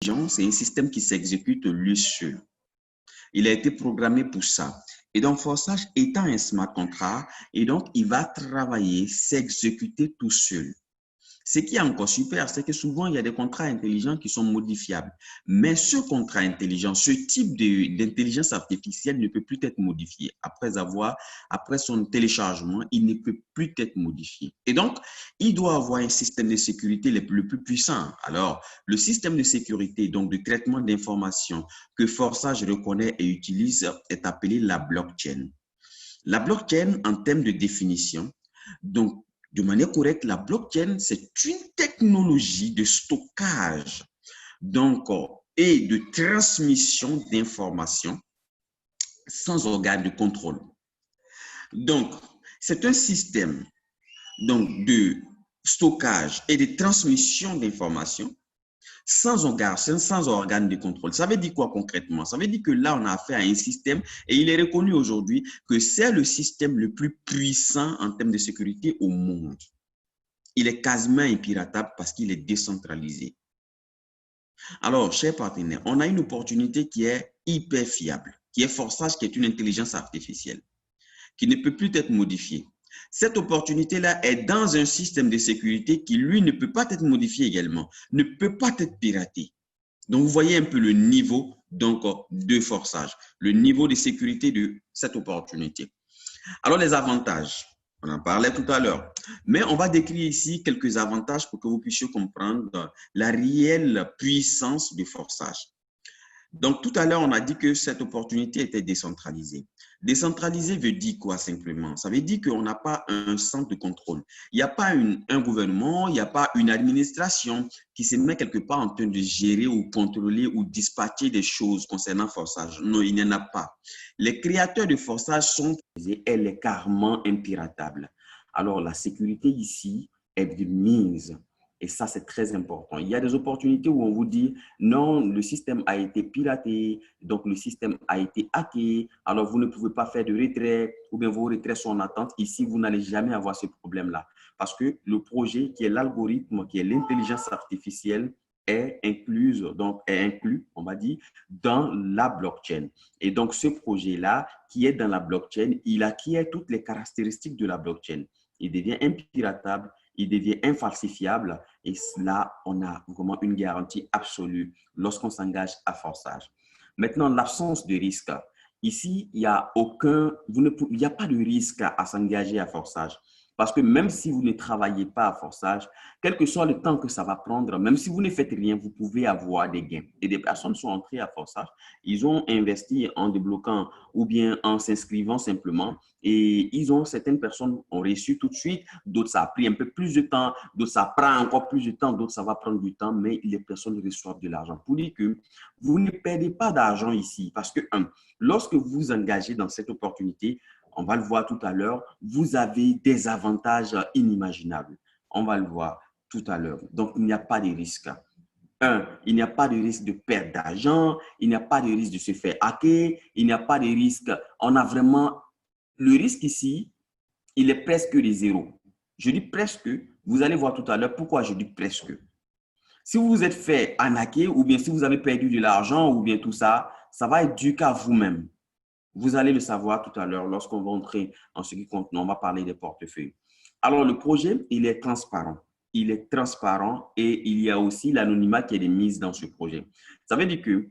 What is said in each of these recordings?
C'est un système qui s'exécute lui seul. Il a été programmé pour ça. Et donc, Forsage étant un smart contract, et donc, il va travailler, s'exécuter tout seul. Ce qui est encore super, c'est que souvent, il y a des contrats intelligents qui sont modifiables. Mais ce contrat intelligent, ce type d'intelligence artificielle ne peut plus être modifié. Après son téléchargement, il ne peut plus être modifié. Et donc, il doit avoir un système de sécurité le plus puissant. Alors, le système de sécurité, donc de traitement d'informations que Forsage reconnaît et utilise est appelé la blockchain. La blockchain, en termes de définition, donc, de manière correcte, la blockchain, c'est une technologie de stockage et de transmission d'informations sans organe de contrôle. Donc, c'est un système de stockage et de transmission d'informations sans organe de contrôle. Ça veut dire quoi concrètement? Ça veut dire que là, on a affaire à un système et il est reconnu aujourd'hui que c'est le système le plus puissant en termes de sécurité au monde. Il est quasiment impiratable parce qu'il est décentralisé. Alors, chers partenaires, on a une opportunité qui est hyper fiable, qui est Forsage, qui est une intelligence artificielle, qui ne peut plus être modifiée. Cette opportunité-là est dans un système de sécurité qui, lui, ne peut pas être modifié également, ne peut pas être piraté. Donc, vous voyez un peu le niveau de Forsage, le niveau de sécurité de cette opportunité. Alors, les avantages, on en parlait tout à l'heure, mais on va décrire ici quelques avantages pour que vous puissiez comprendre la réelle puissance de Forsage. Donc, tout à l'heure, on a dit que cette opportunité était décentralisée. Décentralisé veut dire quoi simplement? Ça veut dire qu'on n'a pas un centre de contrôle. Il n'y a pas un gouvernement, il n'y a pas une administration qui se met quelque part en train de gérer ou contrôler ou dispatcher des choses concernant Forsage. Non, il n'y en a pas. Les créateurs de Forsage sont, elle est carrément impiratable. Alors, la sécurité ici est de mise. Et ça, c'est très important. Il y a des opportunités où on vous dit, non, le système a été piraté, donc le système a été hacké, alors vous ne pouvez pas faire de retrait, ou bien vos retraits sont en attente. Ici, vous n'allez jamais avoir ce problème-là. Parce que le projet qui est l'algorithme, qui est l'intelligence artificielle, est inclus, on va dire, dans la blockchain. Et donc, ce projet-là, qui est dans la blockchain, il acquiert toutes les caractéristiques de la blockchain. Il devient impiratable, il devient infalsifiable et là, on a vraiment une garantie absolue lorsqu'on s'engage à Forsage. Maintenant, l'absence de risque. Ici, il n'y a pas de risque à s'engager à Forsage. Parce que même si vous ne travaillez pas à Forsage, quel que soit le temps que ça va prendre, même si vous ne faites rien, vous pouvez avoir des gains. Et des personnes sont entrées à Forsage, ils ont investi en débloquant ou bien en s'inscrivant simplement. Et certaines personnes ont reçu tout de suite, d'autres ça a pris un peu plus de temps, d'autres ça prend encore plus de temps, d'autres ça va prendre du temps, mais les personnes reçoivent de l'argent. Pour dire que vous ne perdez pas d'argent ici parce que, lorsque vous vous engagez dans cette opportunité, on va le voir tout à l'heure, vous avez des avantages inimaginables. On va le voir tout à l'heure. Donc, il n'y a pas de risque. Il n'y a pas de risque de perte d'argent, il n'y a pas de risque de se faire hacker, il n'y a pas de risque. On a vraiment le risque ici, il est presque de zéro. Je dis presque, vous allez voir tout à l'heure pourquoi je dis presque. Si vous vous êtes fait arnaquer ou bien si vous avez perdu de l'argent ou bien tout ça, ça va être dû qu'à vous-même. Vous allez le savoir tout à l'heure lorsqu'on va entrer en ce qui compte. On va parler des portefeuilles. Alors, le projet, il est transparent. Il est transparent et il y a aussi l'anonymat qui est mis dans ce projet. Ça veut dire que,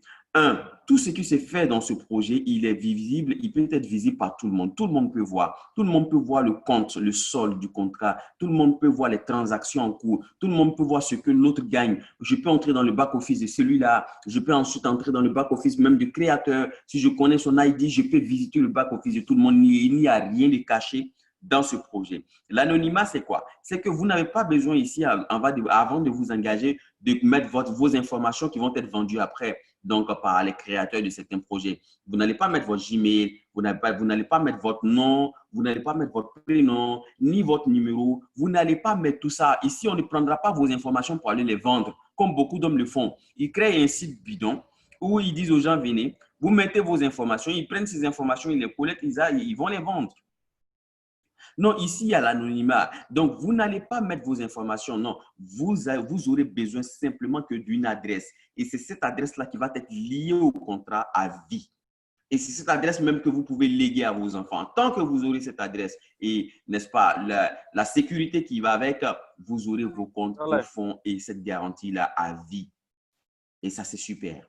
tout ce qui se fait dans ce projet, il est visible, il peut être visible par tout le monde. Tout le monde peut voir. Tout le monde peut voir le compte, le solde du contrat. Tout le monde peut voir les transactions en cours. Tout le monde peut voir ce que l'autre gagne. Je peux entrer dans le back-office de celui-là. Je peux ensuite entrer dans le back-office même du créateur. Si je connais son ID, je peux visiter le back-office de tout le monde. Il n'y a rien de caché dans ce projet. L'anonymat, c'est quoi? C'est que vous n'avez pas besoin ici, avant de vous engager, de mettre vos informations qui vont être vendues après, donc par les créateurs de certains projets. Vous n'allez pas mettre votre Gmail, vous n'allez pas mettre votre nom, vous n'allez pas mettre votre prénom, ni votre numéro. Vous n'allez pas mettre tout ça. Ici, on ne prendra pas vos informations pour aller les vendre, comme beaucoup d'hommes le font. Ils créent un site bidon où ils disent aux gens, venez, vous mettez vos informations, ils prennent ces informations, ils les collectent, ils vont les vendre. Non, ici, il y a l'anonymat. Donc, vous n'allez pas mettre vos informations. Non, vous aurez besoin simplement que d'une adresse. Et c'est cette adresse-là qui va être liée au contrat à vie. Et c'est cette adresse même que vous pouvez léguer à vos enfants. Tant que vous aurez cette adresse et, n'est-ce pas, la sécurité qui va avec, vous aurez vos comptes, vos fonds et cette garantie-là à vie. Et ça, c'est super.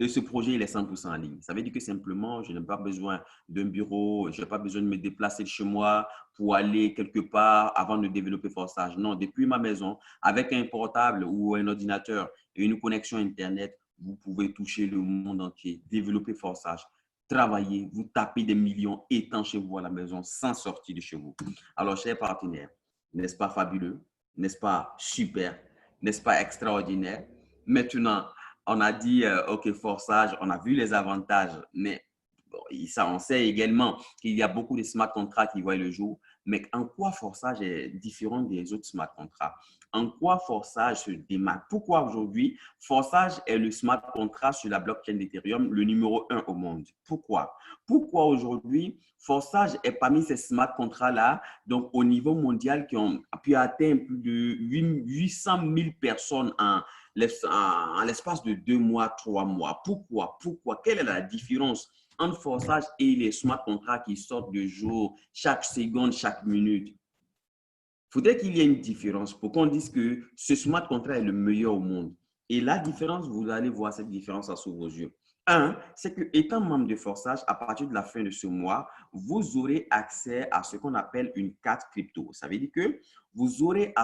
Et ce projet, il est 100% en ligne. Ça veut dire que simplement, je n'ai pas besoin d'un bureau, je n'ai pas besoin de me déplacer de chez moi pour aller quelque part avant de développer Forsage. Non, depuis ma maison, avec un portable ou un ordinateur et une connexion Internet, vous pouvez toucher le monde entier, développer Forsage, travailler, vous tapez des millions étant chez vous à la maison sans sortir de chez vous. Alors, chers partenaires, n'est-ce pas fabuleux? N'est-ce pas super? N'est-ce pas extraordinaire? Maintenant, on a dit, OK, Forsage, on a vu les avantages, mais bon, ça, on sait également qu'il y a beaucoup de smart contracts qui voient le jour. Mais en quoi Forsage est différent des autres smart contracts? En quoi Forsage se démarque? Pourquoi aujourd'hui, Forsage est le smart contract sur la blockchain d'Ethereum, le numéro 1 au monde? Pourquoi? Pourquoi aujourd'hui, Forsage est parmi ces smart contracts-là, donc au niveau mondial, qui ont pu atteindre plus de 800 000 personnes en l'espace de 2 mois, 3 mois. Pourquoi? Quelle est la différence entre Forsage et les smart contracts qui sortent de jour, chaque seconde, chaque minute? Il faudrait qu'il y ait une différence pour qu'on dise que ce smart contract est le meilleur au monde. Et la différence, vous allez voir cette différence sous vos yeux. Un, c'est que étant membre de Forsage, à partir de la fin de ce mois, vous aurez accès à ce qu'on appelle une carte crypto. Ça veut dire que vous aurez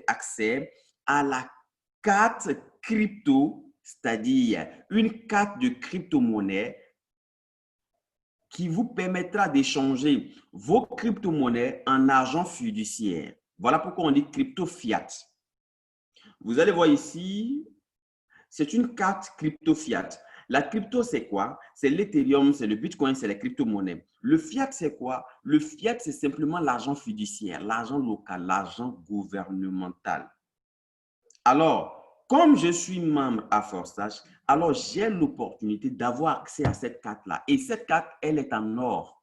accès à la carte crypto, c'est-à-dire une carte de crypto-monnaie qui vous permettra d'échanger vos crypto-monnaies en argent fiduciaire. Voilà pourquoi on dit crypto-fiat. Vous allez voir ici, c'est une carte crypto-fiat. La crypto, c'est quoi? C'est l'Ethereum, c'est le Bitcoin, c'est les crypto-monnaies. Le fiat, c'est quoi? Le fiat, c'est simplement l'argent fiduciaire, l'argent local, l'argent gouvernemental. Alors, comme je suis membre à Forsage, alors j'ai l'opportunité d'avoir accès à cette carte-là. Et cette carte, elle est en or.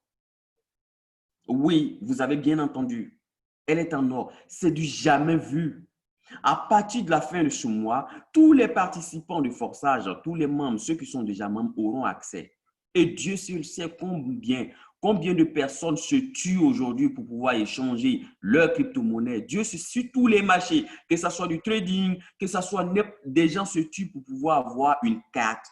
Oui, vous avez bien entendu. Elle est en or. C'est du jamais vu. À partir de la fin de ce mois, tous les participants du Forsage, tous les membres, ceux qui sont déjà membres, auront accès. Et Dieu seul sait combien de personnes se tuent aujourd'hui pour pouvoir échanger leurs crypto-monnaies. Dieu sait sur tous les marchés, que ce soit du trading, que ce soit des gens se tuent pour pouvoir avoir une carte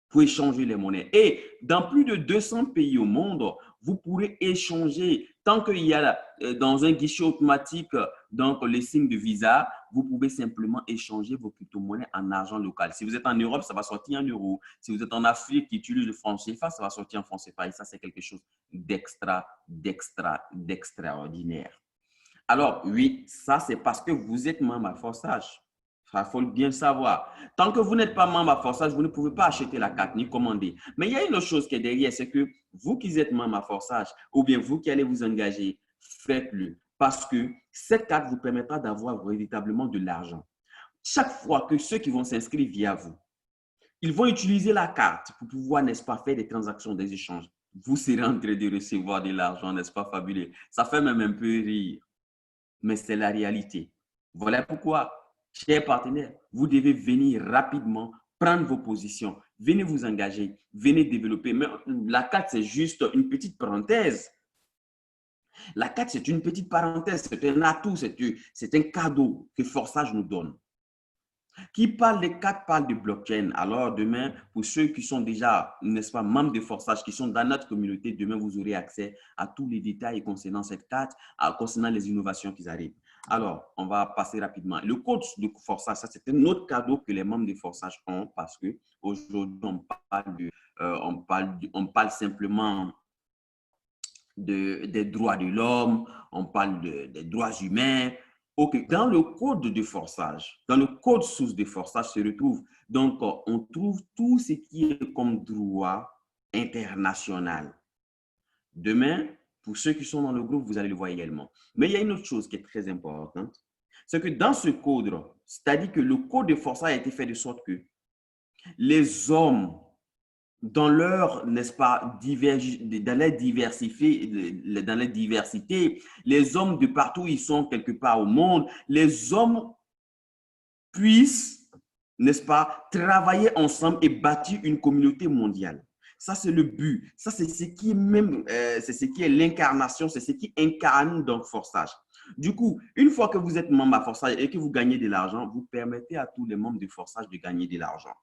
pour échanger les monnaies. Et dans plus de 200 pays au monde, vous pourrez échanger. Tant qu'il y a dans un guichet automatique, donc les signes de Visa, vous pouvez simplement échanger vos crypto-monnaies en argent local. Si vous êtes en Europe, ça va sortir en euros. Si vous êtes en Afrique qui utilise le franc CFA, ça va sortir en franc CFA. Et ça, c'est quelque chose d'extraordinaire. Alors, oui, ça, c'est parce que vous êtes membre à Forsage. Il faut bien savoir. Tant que vous n'êtes pas membre à Forsage, vous ne pouvez pas acheter la carte ni commander. Mais il y a une autre chose qui est derrière, c'est que vous qui êtes membre à Forsage, ou bien vous qui allez vous engager, faites-le. Parce que cette carte vous permettra d'avoir véritablement de l'argent. Chaque fois que ceux qui vont s'inscrire via vous, ils vont utiliser la carte pour pouvoir, n'est-ce pas, faire des transactions, des échanges. Vous serez en train de recevoir de l'argent, n'est-ce pas, fabuleux? Ça fait même un peu rire, mais c'est la réalité. Voilà pourquoi, chers partenaires, vous devez venir rapidement prendre vos positions, venez vous engager, venez développer. Mais la carte, c'est juste une petite parenthèse. La carte, c'est une petite parenthèse, c'est un atout, c'est un cadeau que Forsage nous donne. Qui parle des cartes parle de blockchain. Alors demain, pour ceux qui sont déjà, n'est-ce pas, membres de Forsage, qui sont dans notre communauté, demain, vous aurez accès à tous les détails concernant cette carte, concernant les innovations qui arrivent. Alors, on va passer rapidement. Le code de Forsage, ça, c'est un autre cadeau que les membres de Forsage ont parce qu'aujourd'hui, on parle simplement des droits de l'homme, on parle des droits humains. Okay. Dans le code de Forsage, dans le code source de Forsage se retrouve, donc on trouve tout ce qui est comme droit international. Demain, pour ceux qui sont dans le groupe, vous allez le voir également. Mais il y a une autre chose qui est très importante, c'est que dans ce code, c'est-à-dire que le code de Forsage a été fait de sorte que les hommes dans leur, n'est-ce pas, dans la diversité, les hommes de partout où ils sont quelque part au monde, les hommes puissent, n'est-ce pas, travailler ensemble et bâtir une communauté mondiale. Ça, c'est le but. Ça, c'est ce qui est même, c'est ce qui est l'incarnation, c'est ce qui incarne donc Forsage. Du coup, une fois que vous êtes membre à Forsage et que vous gagnez de l'argent, vous permettez à tous les membres de Forsage de gagner de l'argent.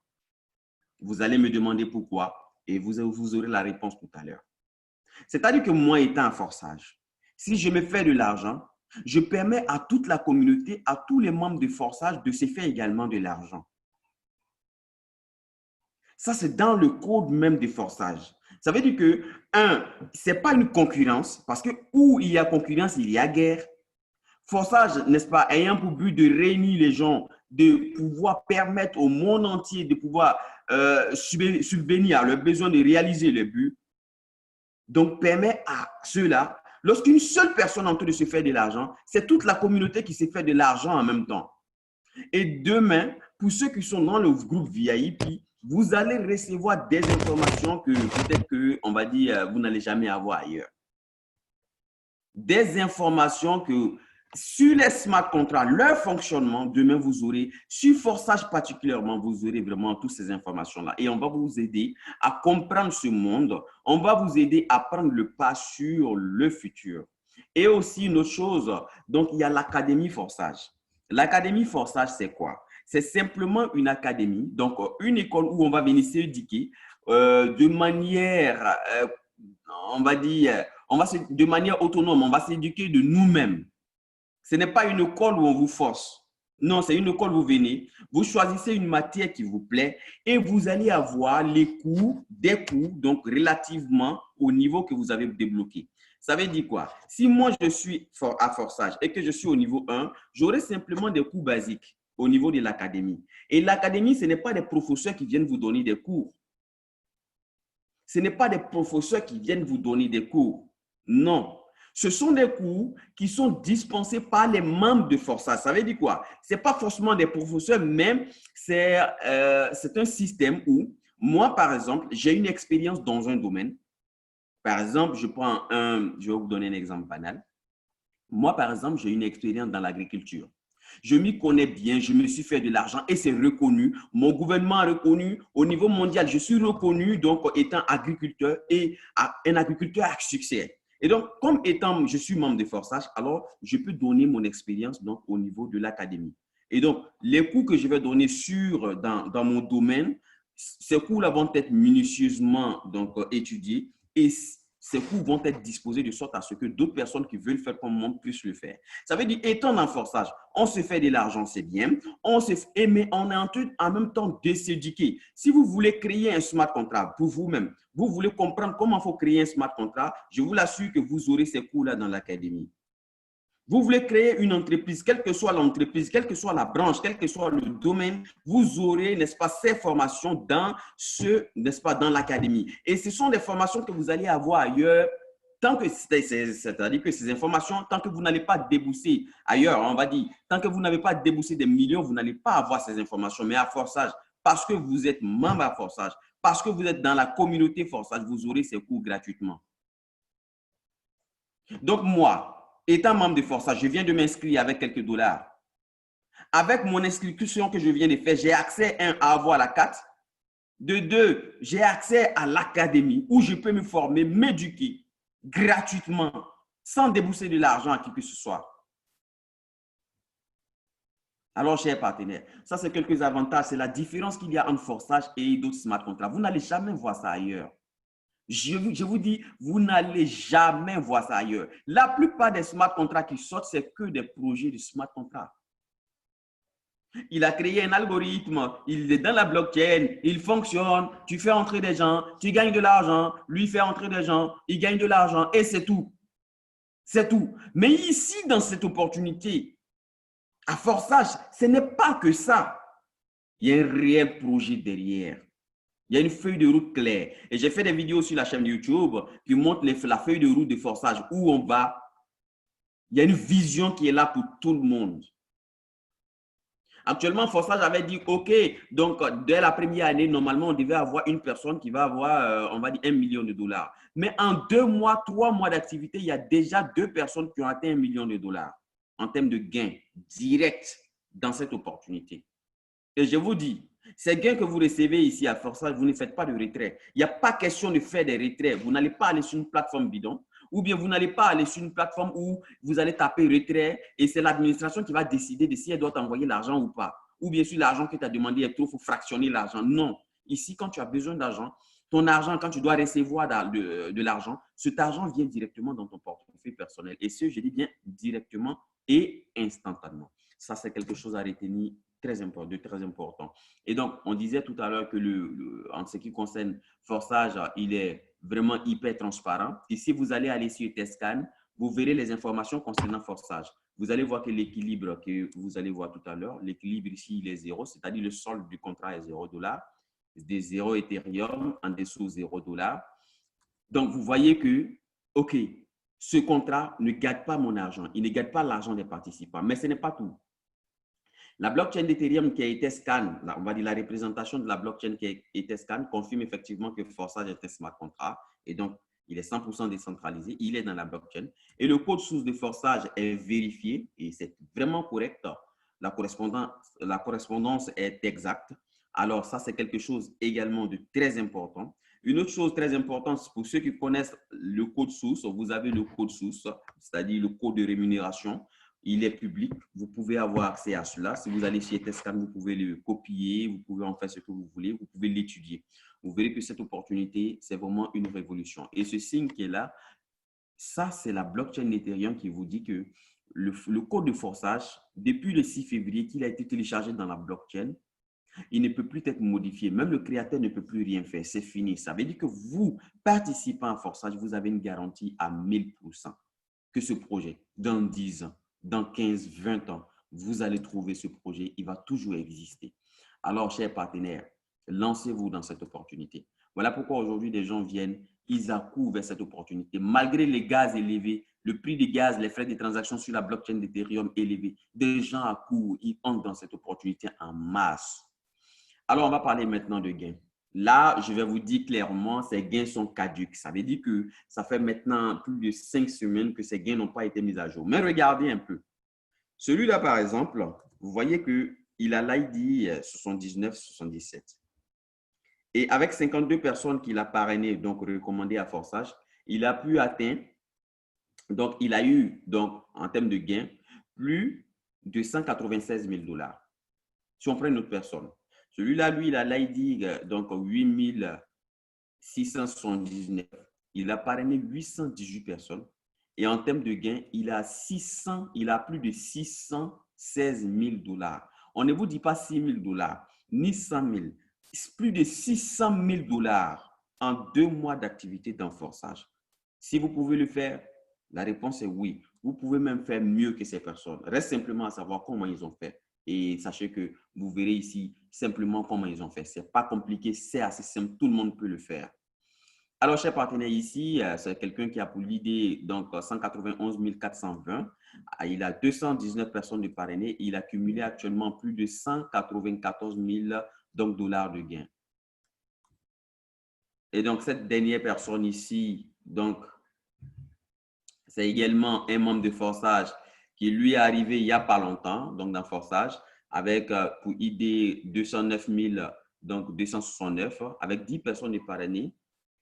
Vous allez me demander pourquoi et vous aurez la réponse tout à l'heure. C'est-à-dire que moi, étant un Forsage, si je me fais de l'argent, je permets à toute la communauté, à tous les membres de Forsage de se faire également de l'argent. Ça, c'est dans le code même de Forsage. Ça veut dire que, ce n'est pas une concurrence, parce que où il y a concurrence, il y a guerre. Forsage, n'est-ce pas, ayant pour but de réunir les gens, de pouvoir permettre au monde entier de pouvoir subvenir à leurs besoins de réaliser le but, donc permet à ceux-là, lorsqu'une seule personne est en train de se faire de l'argent, c'est toute la communauté qui se fait de l'argent en même temps. Et demain, pour ceux qui sont dans le groupe VIP, vous allez recevoir des informations que peut-être que, on va dire, vous n'allez jamais avoir ailleurs. Des informations que sur les smart contracts, leur fonctionnement, demain vous aurez, sur Forsage particulièrement, vous aurez vraiment toutes ces informations-là. Et on va vous aider à comprendre ce monde. On va vous aider à prendre le pas sur le futur. Et aussi une autre chose, donc il y a l'Académie Forsage. L'Académie Forsage, c'est quoi? C'est simplement une académie, donc une école où on va venir s'éduquer de manière, on va dire, de manière autonome, on va s'éduquer de nous-mêmes. Ce n'est pas une école où on vous force. Non, c'est une école où vous venez, vous choisissez une matière qui vous plaît et vous allez avoir les cours, des cours, donc relativement au niveau que vous avez débloqué. Ça veut dire quoi? Si moi, je suis à Forsage et que je suis au niveau 1, j'aurai simplement des cours basiques au niveau de l'académie. Et l'académie, ce n'est pas des professeurs qui viennent vous donner des cours. Ce n'est pas des professeurs qui viennent vous donner des cours. Non. Ce sont des cours qui sont dispensés par les membres de Forsage. Ça veut dire quoi? Ce n'est pas forcément des professeurs, mais c'est un système où, moi, par exemple, j'ai une expérience dans un domaine. Par exemple, je vais vous donner un exemple banal. Moi, par exemple, j'ai une expérience dans l'agriculture. Je m'y connais bien, je me suis fait de l'argent et c'est reconnu. Mon gouvernement a reconnu au niveau mondial. Je suis reconnu donc étant agriculteur et un agriculteur à succès. Et donc, comme étant, je suis membre de Forsage, alors je peux donner mon expérience donc au niveau de l'académie. Et donc, les cours que je vais donner dans mon domaine, ces cours-là vont être minutieusement donc, étudiés et ces cours vont être disposés de sorte à ce que d'autres personnes qui veulent faire comme moi puissent le faire. Ça veut dire, étant dans Forsage, on se fait de l'argent, c'est bien, mais on est en même temps de s'éduquer. Si vous voulez créer un smart contract pour vous-même, vous voulez comprendre comment il faut créer un smart contract, je vous l'assure que vous aurez ces cours-là dans l'académie. Vous voulez créer une entreprise, quelle que soit l'entreprise, quelle que soit la branche, quel que soit le domaine, vous aurez, n'est-ce pas, ces formations n'est-ce pas, dans l'académie. Et ce sont des formations que vous allez avoir ailleurs, c'est-à-dire que ces informations, tant que vous n'allez pas débousser ailleurs, on va dire, tant que vous n'avez pas déboussé des millions, vous n'allez pas avoir ces informations. Mais à Forsage, parce que vous êtes membre à Forsage, parce que vous êtes dans la communauté Forsage, vous aurez ces cours gratuitement. Donc moi, étant membre de Forsage, je viens de m'inscrire avec quelques dollars. Avec mon inscription que je viens de faire, j'ai accès, à avoir la carte. De deux, j'ai accès à l'académie où je peux me former, m'éduquer gratuitement, sans débourser de l'argent à qui que ce soit. Alors, chers partenaires, ça c'est quelques avantages. C'est la différence qu'il y a entre Forsage et d'autres smart contracts. Vous n'allez jamais voir ça ailleurs. Je vous dis, vous n'allez jamais voir ça ailleurs. La plupart des smart contracts qui sortent, c'est que des projets de smart contracts. Il a créé un algorithme, il est dans la blockchain, il fonctionne, tu fais entrer des gens, tu gagnes de l'argent, lui fait entrer des gens, il gagne de l'argent et c'est tout. C'est tout. Mais ici, dans cette opportunité, à Forsage, ce n'est pas que ça. Il y a un réel projet derrière. Il y a une feuille de route claire. Et j'ai fait des vidéos sur la chaîne YouTube qui montrent la feuille de route de Forsage, où on va. Il y a une vision qui est là pour tout le monde. Actuellement, Forçage avait dit, OK, donc dès la première année, normalement, on devait avoir une personne qui va avoir, on va dire, 1 million de dollars. Mais en 2 mois, 3 mois d'activité, il y a déjà 2 personnes qui ont atteint 1 million de dollars en termes de gains directs dans cette opportunité. Et je vous dis, ces gains que vous recevez ici à Forçage, vous ne faites pas de retrait. Il n'y a pas question de faire des retraits. Vous n'allez pas aller sur une plateforme bidon, ou bien vous n'allez pas aller sur une plateforme où vous allez taper retrait et c'est l'administration qui va décider de si elle doit t'envoyer l'argent ou pas. Ou bien si l'argent que tu as demandé est trop, il faut fractionner l'argent. Non. Ici, quand tu as besoin d'argent, ton argent, quand tu dois recevoir de l'argent, cet argent vient directement dans ton portefeuille personnel. Et ce, je dis bien directement et instantanément. Ça, c'est quelque chose à retenir très important. Et donc, on disait tout à l'heure que en ce qui concerne Forçage, il est vraiment hyper transparent. Et si vous allez aller sur Tescan, vous verrez les informations concernant Forçage. Vous allez voir que l'équilibre que vous allez voir tout à l'heure, l'équilibre ici, il est 0, c'est-à-dire le solde du contrat est 0 $, des 0 Ethereum, en dessous 0 $. Donc, vous voyez que, OK, ce contrat ne gâte pas mon argent, il ne gâte pas l'argent des participants, mais ce n'est pas tout. La blockchain d'Ethereum qui a été scan, on va dire la représentation de la blockchain qui a été scan, confirme effectivement que Forçage est un smart contract et donc il est 100% décentralisé, il est dans la blockchain et le code source de Forçage est vérifié et c'est vraiment correct. La correspondance est exacte. Alors ça, c'est quelque chose également de très important. Une autre chose très importante, pour ceux qui connaissent le code source, vous avez le code source, c'est-à-dire le code de rémunération. Il est public, vous pouvez avoir accès à cela. Si vous allez chez Tescan, vous pouvez le copier, vous pouvez en faire ce que vous voulez, vous pouvez l'étudier. Vous verrez que cette opportunité, c'est vraiment une révolution. Et ce signe qui est là, ça, c'est la blockchain Ethereum qui vous dit que le code de Forçage, depuis le 6 février qu'il a été téléchargé dans la blockchain, il ne peut plus être modifié. Même le créateur ne peut plus rien faire. C'est fini. Ça veut dire que vous, participant à Forçage, vous avez une garantie à 1000% que ce projet, dans 10 ans, dans 15, 20 ans, vous allez trouver ce projet, il va toujours exister. Alors, chers partenaires, lancez-vous dans cette opportunité. Voilà pourquoi aujourd'hui, des gens viennent, ils accourent vers cette opportunité. Malgré les gaz élevés, le prix des gaz, les frais de transaction sur la blockchain d'Ethereum élevés, des gens accourent, ils entrent dans cette opportunité en masse. Alors, on va parler maintenant de gains. Là, je vais vous dire clairement, ces gains sont caducs. Ça veut dire que ça fait maintenant plus de 5 semaines que ces gains n'ont pas été mis à jour. Mais regardez un peu. Celui-là, par exemple, vous voyez qu'il a l'ID 79-77. Et avec 52 personnes qu'il a parrainées, donc recommandées à Forçage, il a pu atteindre, donc il a eu, donc en termes de gains, plus de 196 000 $. Si on prend une autre personne, celui-là, lui, il a l'ID, donc 8679. Il a parrainé 818 personnes. Et en termes de gains, il a plus de 616 000 $. On ne vous dit pas 6 000 $, ni 100 000. Plus de 600 000 $ en 2 mois d'activité dans Forçage. Si vous pouvez le faire, la réponse est oui. Vous pouvez même faire mieux que ces personnes. Reste simplement à savoir comment ils ont fait. Et sachez que vous verrez ici simplement comment ils ont fait. Ce n'est pas compliqué, c'est assez simple, tout le monde peut le faire. Alors, chers partenaires, ici, c'est quelqu'un qui a pour l'idée donc 191 420. Il a 219 personnes de parrainées. Il a cumulé actuellement plus de 194 000 dollars de gains. Et donc, cette dernière personne ici, donc, c'est également un membre de Forçage qui lui est arrivé il n'y a pas longtemps, donc dans Forçage, avec pour ID 209 000, donc 269, avec 10 personnes de parrainées.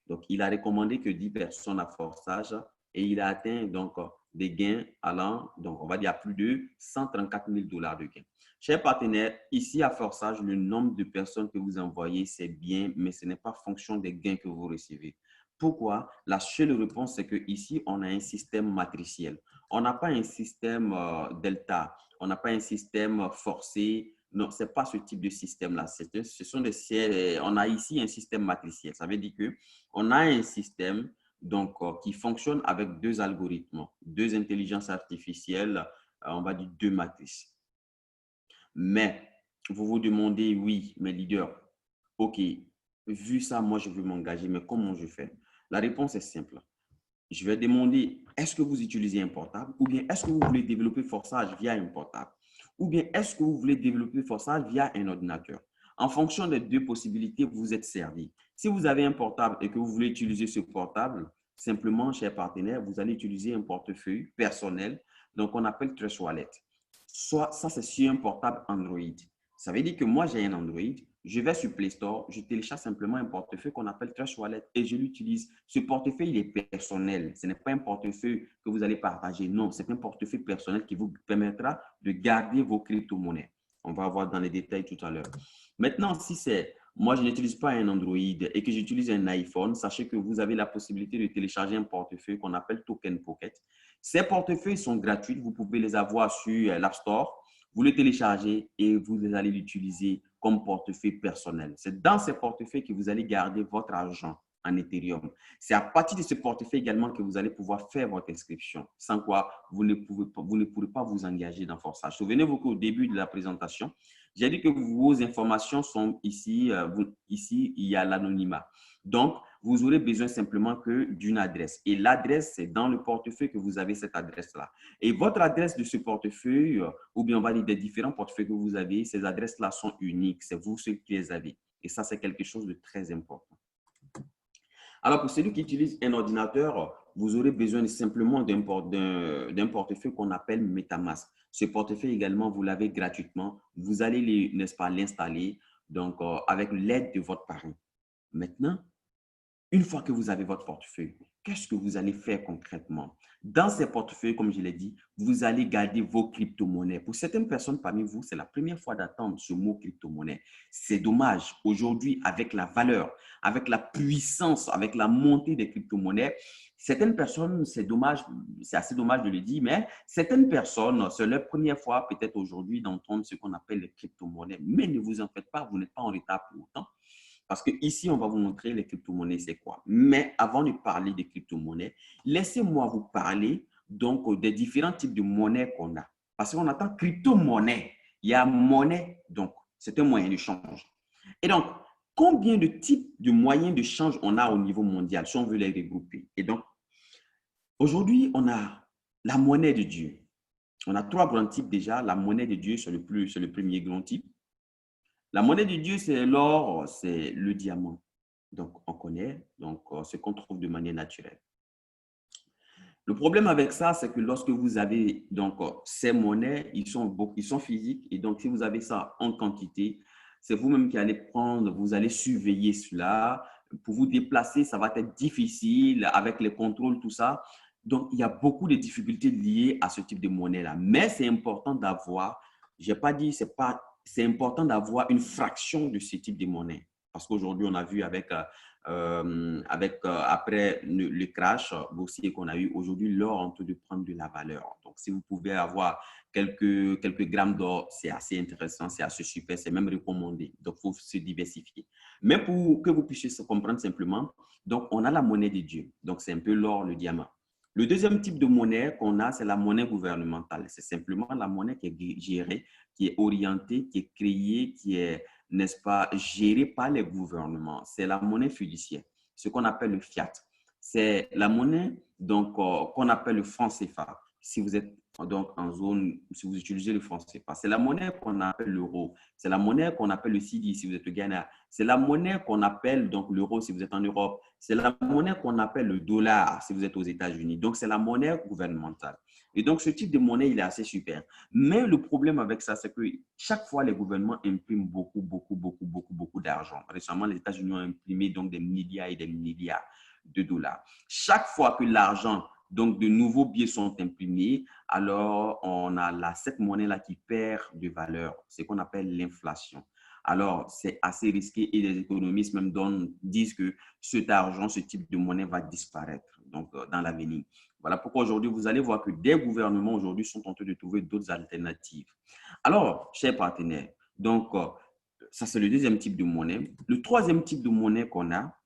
Donc, il a recommandé que 10 personnes à Forçage et il a atteint donc des gains allant, donc on va dire à plus de 134 000 $ de gains. Chers partenaires, ici à Forçage, le nombre de personnes que vous envoyez, c'est bien, mais ce n'est pas fonction des gains que vous recevez. Pourquoi? La seule réponse, c'est qu'ici, on a un système matriciel. On n'a pas un système delta, on n'a pas un système forcé. Non, ce n'est pas ce type de système-là. On a ici un système matriciel. Ça veut dire qu'on a un système donc, qui fonctionne avec 2 algorithmes, 2 intelligences artificielles, on va dire 2 matrices. Mais vous vous demandez, oui, mes leaders, OK, vu ça, moi, je veux m'engager, mais comment je fais? La réponse est simple. Je vais demander, est-ce que vous utilisez un portable ou bien est-ce que vous voulez développer Forçage via un portable? ou bien est-ce que vous voulez développer Forsage via un ordinateur? En fonction des deux possibilités, vous êtes servi. Si vous avez un portable et que vous voulez utiliser ce portable, simplement, chers partenaires, vous allez utiliser un portefeuille personnel, donc on appelle Trust Wallet. Soit ça, c'est sur un portable Android. Ça veut dire que moi, j'ai un Android, je vais sur Play Store, je télécharge simplement un portefeuille qu'on appelle Trust Wallet et je l'utilise. Ce portefeuille, il est personnel. Ce n'est pas un portefeuille que vous allez partager. Non, c'est un portefeuille personnel qui vous permettra de garder vos crypto-monnaies. On va voir dans les détails tout à l'heure. Maintenant, si c'est moi, je n'utilise pas un Android et que j'utilise un iPhone, sachez que vous avez la possibilité de télécharger un portefeuille qu'on appelle Token Pocket. Ces portefeuilles sont gratuits. Vous pouvez les avoir sur l'App Store. Vous les téléchargez et vous allez l'utiliser comme portefeuille personnel. C'est dans ces portefeuilles que vous allez garder votre argent en Ethereum. C'est à partir de ce portefeuille également que vous allez pouvoir faire votre inscription, sans quoi vous ne pourrez pas vous engager dans Forsage. Souvenez-vous qu'au début de la présentation, j'ai dit que vos informations sont ici. Ici, il y a l'anonymat. Donc, vous aurez besoin simplement que d'une adresse. Et l'adresse, c'est dans le portefeuille que vous avez cette adresse-là. Et votre adresse de ce portefeuille, ou bien on va dire des différents portefeuilles que vous avez, ces adresses-là sont uniques. C'est vous ceux qui les avez. Et ça, c'est quelque chose de très important. Alors, pour celui qui utilise un ordinateur, vous aurez besoin simplement d'un portefeuille qu'on appelle MetaMask. Ce portefeuille également, vous l'avez gratuitement. Vous allez, n'est-ce pas, l'installer donc avec l'aide de votre parrain. Maintenant, une fois que vous avez votre portefeuille, qu'est-ce que vous allez faire concrètement? Dans ces portefeuilles, comme je l'ai dit, vous allez garder vos crypto-monnaies. Pour certaines personnes parmi vous, c'est la première fois d'attendre ce mot crypto-monnaie. C'est dommage. Aujourd'hui, avec la valeur, avec la puissance, avec la montée des crypto-monnaies, certaines personnes, c'est dommage, c'est assez dommage de le dire, mais certaines personnes, c'est leur première fois peut-être aujourd'hui d'entendre ce qu'on appelle les crypto-monnaies. Mais ne vous en faites pas, vous n'êtes pas en retard pour autant. Parce qu'ici, on va vous montrer les crypto-monnaies, c'est quoi. Mais avant de parler des crypto-monnaies, laissez-moi vous parler donc des différents types de monnaies qu'on a. Parce qu'on entend crypto-monnaie. Il y a monnaie, donc c'est un moyen de change. Et donc, combien de types de moyens de change on a au niveau mondial si on veut les regrouper? Et donc, aujourd'hui, on a la monnaie de Dieu. On a trois grands types déjà. La monnaie de Dieu, c'est le premier grand type. La monnaie de Dieu, c'est l'or, c'est le diamant. Donc, on connaît ce qu'on trouve de manière naturelle. Le problème avec ça, c'est que lorsque vous avez donc ces monnaies, ils sont physiques. Et donc, si vous avez ça en quantité, c'est vous-même qui allez prendre, vous allez surveiller cela. Pour vous déplacer, ça va être difficile avec les contrôles, tout ça. Donc, il y a beaucoup de difficultés liées à ce type de monnaie-là. Mais c'est important d'avoir, je n'ai pas dit, c'est important d'avoir une fraction de ce type de monnaie. Parce qu'aujourd'hui, on a vu après le crash boursier qu'on a eu, aujourd'hui, l'or est en train de prendre de la valeur. Donc, si vous pouvez avoir quelques grammes d'or, c'est assez intéressant, c'est assez super, c'est même recommandé. Donc, il faut se diversifier. Mais pour que vous puissiez se comprendre simplement, donc, on a la monnaie des dieux. Donc, c'est un peu l'or, le diamant. Le deuxième type de monnaie qu'on a, c'est la monnaie gouvernementale. C'est simplement la monnaie qui est gérée, qui est orientée, qui est créée, qui est, n'est-ce pas, gérée par les gouvernements. C'est la monnaie fiduciaire, ce qu'on appelle le fiat. C'est la monnaie donc qu'on appelle le franc CFA. Si vous êtes donc en zone, si vous utilisez le franc CFA, c'est la monnaie qu'on appelle l'euro. C'est la monnaie qu'on appelle le CEDI si vous êtes au Ghana. C'est la monnaie qu'on appelle donc l'euro si vous êtes en Europe. C'est la monnaie qu'on appelle le dollar si vous êtes aux États-Unis. Donc, c'est la monnaie gouvernementale. Et donc, ce type de monnaie, il est assez super. Mais le problème avec ça, c'est que chaque fois, les gouvernements impriment beaucoup d'argent. Récemment, les États-Unis ont imprimé donc des milliards et des milliards de dollars. Chaque fois que l'argent, donc de nouveaux billets sont imprimés, alors on a cette monnaie-là qui perd de valeur, ce qu'on appelle l'inflation. Alors, c'est assez risqué et les économistes même disent que cet argent, ce type de monnaie va disparaître donc, dans l'avenir. Voilà pourquoi aujourd'hui, vous allez voir que des gouvernements aujourd'hui sont en train de trouver d'autres alternatives. Alors, chers partenaires, donc ça c'est le deuxième type de monnaie. Le troisième type de monnaie qu'on a,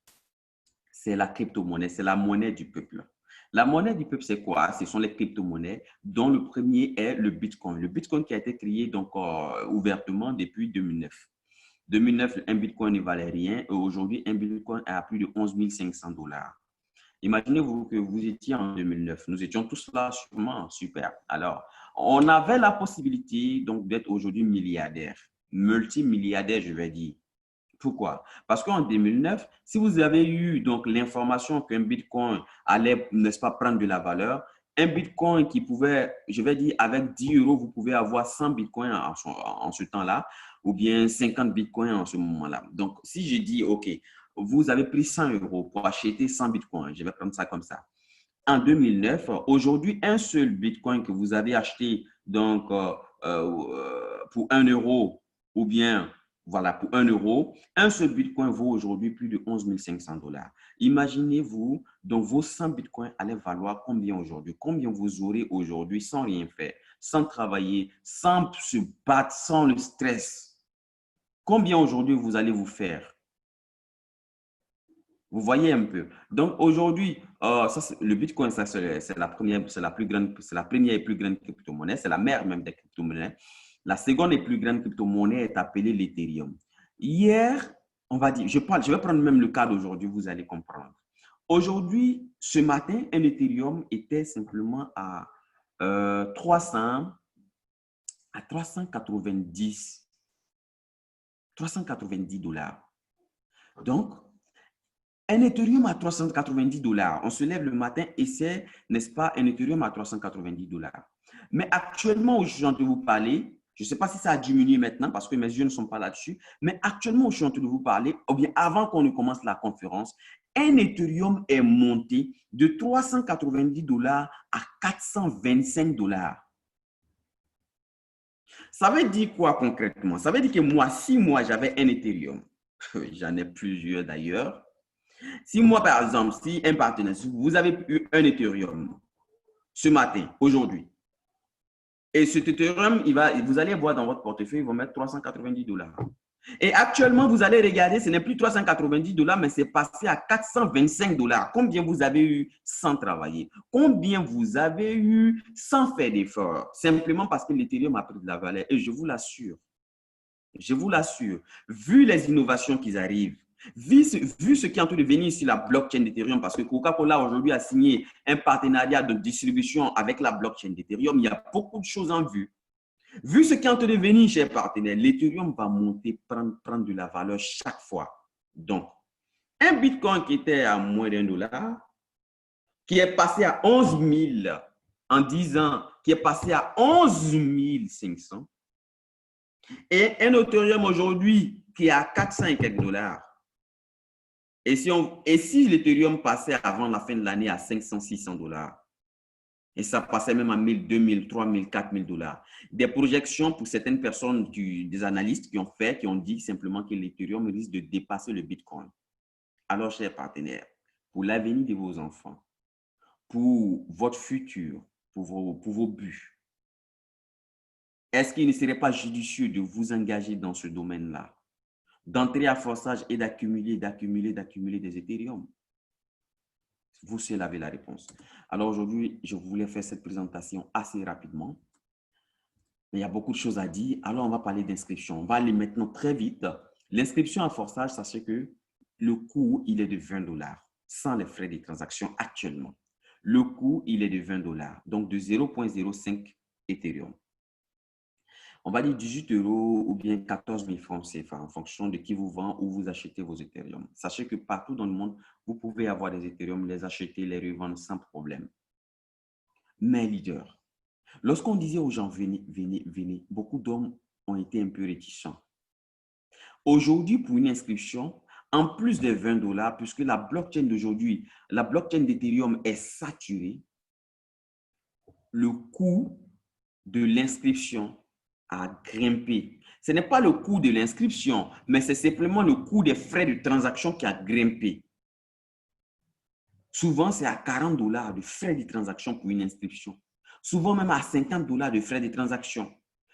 c'est la crypto-monnaie, c'est la monnaie du peuple. La monnaie du peuple, c'est quoi? Ce sont les crypto-monnaies, dont le premier est le Bitcoin. Le Bitcoin qui a été créé donc, ouvertement depuis 2009. 2009, un Bitcoin ne valait rien. Aujourd'hui, un Bitcoin est à plus de 11 500 $. Imaginez-vous que vous étiez en 2009. Nous étions tous là, sûrement, super. Alors, on avait la possibilité donc d'être aujourd'hui milliardaire, multimilliardaire, je vais dire. Pourquoi? Parce qu'en 2009, si vous avez eu donc l'information qu'un Bitcoin allait, n'est-ce pas, prendre de la valeur, un Bitcoin qui pouvait, je vais dire, avec 10 euros, vous pouvez avoir 100 Bitcoins en ce temps-là, ou bien 50 Bitcoins en ce moment-là. Donc, si je dis, OK, vous avez pris 100 euros pour acheter 100 Bitcoins, je vais prendre ça comme ça. En 2009, aujourd'hui, un seul Bitcoin que vous avez acheté donc, pour 1 euro ou bien voilà, pour 1 euro, un seul Bitcoin vaut aujourd'hui plus de 11 500 dollars. Imaginez-vous, donc vos 100 Bitcoins allaient valoir combien aujourd'hui? Combien vous aurez aujourd'hui sans rien faire, sans travailler, sans se battre, sans le stress? Combien aujourd'hui vous allez vous faire? Vous voyez un peu. Donc aujourd'hui, le Bitcoin, c'est la première, c'est la plus grande, c'est la première et plus grande crypto-monnaie, c'est la mère même des crypto-monnaies. La seconde et plus grande crypto-monnaie est appelée l'Ethereum. Hier, on va dire, je vais prendre même le cas d'aujourd'hui, vous allez comprendre. Aujourd'hui, ce matin, un Ethereum était simplement à 300, à 390 dollars. Donc, un Ethereum à 390 dollars. On se lève le matin et c'est, n'est-ce pas, un Ethereum à 390 dollars. Mais actuellement, où je suis en train de vous parler, je ne sais pas si ça a diminué maintenant parce que mes yeux ne sont pas là-dessus, mais actuellement, où je suis en train de vous parler, ou bien avant qu'on ne commence la conférence, un Ethereum est monté de 390 dollars à 425 dollars. Ça veut dire quoi concrètement? Ça veut dire que moi, si moi j'avais un Ethereum, j'en ai plusieurs d'ailleurs. Si moi, par exemple, si un partenaire, si vous avez eu un Ethereum ce matin, aujourd'hui, et cet Ethereum, vous allez voir dans votre portefeuille, il va mettre 390 dollars. Et actuellement, vous allez regarder, ce n'est plus 390 dollars, mais c'est passé à 425 dollars. Combien vous avez eu sans travailler? Combien vous avez eu sans faire d'efforts? Simplement parce que l'Ethereum a pris de la valeur. Et je vous l'assure, vu les innovations qui arrivent, vu ce qui est en train de venir sur la blockchain d'Ethereum, parce que Coca-Cola aujourd'hui a signé un partenariat de distribution avec la blockchain d'Ethereum, il y a beaucoup de choses en vue. Vu ce qui est en train de venir, chers partenaires, l'Ethereum va monter, prendre de la valeur chaque fois. Donc, un Bitcoin qui était à moins d'1 dollar, qui est passé à 11 000 en 10 ans, qui est passé à 11 500, et un Ethereum aujourd'hui qui est à 400 et quelques dollars. Et si l'Ethereum passait avant la fin de l'année à 500, 600 dollars, et ça passait même à 1000, 2000, 3000, 4000 dollars. Des projections pour certaines personnes, des analystes qui ont dit simplement que l'Ethereum risque de dépasser le Bitcoin. Alors, chers partenaires, pour l'avenir de vos enfants, pour votre futur, pour vos buts, est-ce qu'il ne serait pas judicieux de vous engager dans ce domaine-là, d'entrer à forçage et d'accumuler des Ethereum? Vous seul avez la réponse. Alors aujourd'hui, je voulais faire cette présentation assez rapidement. Mais il y a beaucoup de choses à dire. Alors, on va parler d'inscription. On va aller maintenant très vite. L'inscription à forçage, sachez que le coût, il est de 20 dollars sans les frais de transaction actuellement. Le coût, il est de 20 dollars, donc de 0,05 Ethereum. On va dire 18 euros ou bien 14 000 francs CFA en fonction de qui vous vend ou vous achetez vos Ethereum. Sachez que partout dans le monde, vous pouvez avoir des Ethereum, les acheter, les revendre sans problème. Mais leader, lorsqu'on disait aux gens venez, venez, venez, beaucoup d'hommes ont été un peu réticents. Aujourd'hui, pour une inscription, en plus de 20 dollars, puisque la blockchain d'aujourd'hui, la blockchain d'Ethereum est saturée, le coût de l'inscription a grimpé. Ce n'est pas le coût de l'inscription, mais c'est simplement le coût des frais de transaction qui a grimpé. Souvent, c'est à 40 dollars de frais de transaction pour une inscription. Souvent même à 50 dollars de frais de transaction.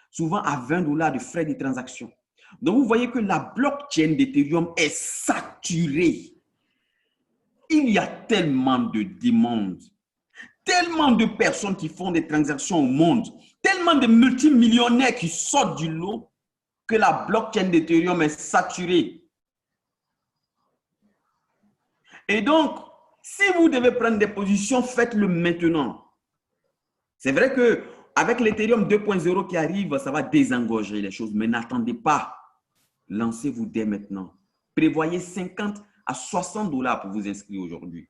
Souvent à 20 dollars de frais de transaction. Donc, vous voyez que la blockchain d'Ethereum est saturée. Il y a tellement de demandes, tellement de personnes qui font des transactions au monde, tellement de multimillionnaires qui sortent du lot que la blockchain d'Ethereum est saturée. Et donc, Si vous devez prendre des positions, faites-le maintenant. C'est vrai qu'avec l'Ethereum 2.0 qui arrive, ça va désengorger les choses, mais n'attendez pas. Lancez-vous dès maintenant. Prévoyez 50 à 60 dollars pour vous inscrire aujourd'hui.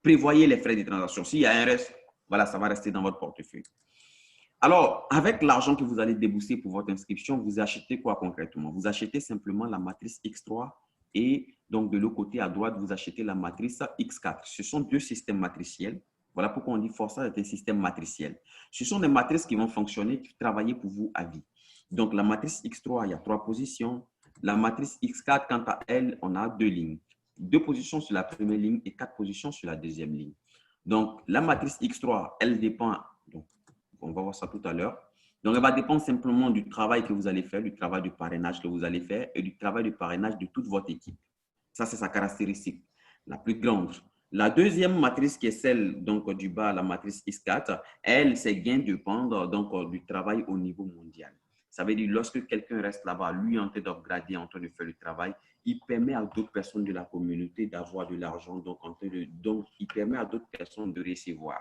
Prévoyez les frais de transaction. S'il y a un reste, voilà, ça va rester dans votre portefeuille. Alors, avec l'argent que vous allez débourser pour votre inscription, vous achetez quoi concrètement? Vous achetez simplement la matrice X3 et donc de l'autre côté à droite, vous achetez la matrice X4. Ce sont deux systèmes matriciels. Voilà pourquoi on dit Forçage est un système matriciel. Ce sont des matrices qui vont fonctionner, qui vont travailler pour vous à vie. Donc, la matrice X3, il y a 3 positions. La matrice X4, quant à elle, on a 2 lignes. 2 positions sur la première ligne et 4 positions sur la deuxième ligne. Donc, la matrice X3, elle dépend, donc, on va voir ça tout à l'heure. Donc, elle va dépendre simplement du travail que vous allez faire, du travail de parrainage que vous allez faire et du travail de parrainage de toute votre équipe. Ça, c'est sa caractéristique la plus grande. La deuxième matrice qui est celle donc, du bas, la matrice X4, elle, ses gains dépendent donc, du travail au niveau mondial. Ça veut dire lorsque quelqu'un reste là-bas, lui en train d'upgrader, en train de faire le travail, il permet à d'autres personnes de la communauté d'avoir de l'argent, donc il permet à d'autres personnes de recevoir.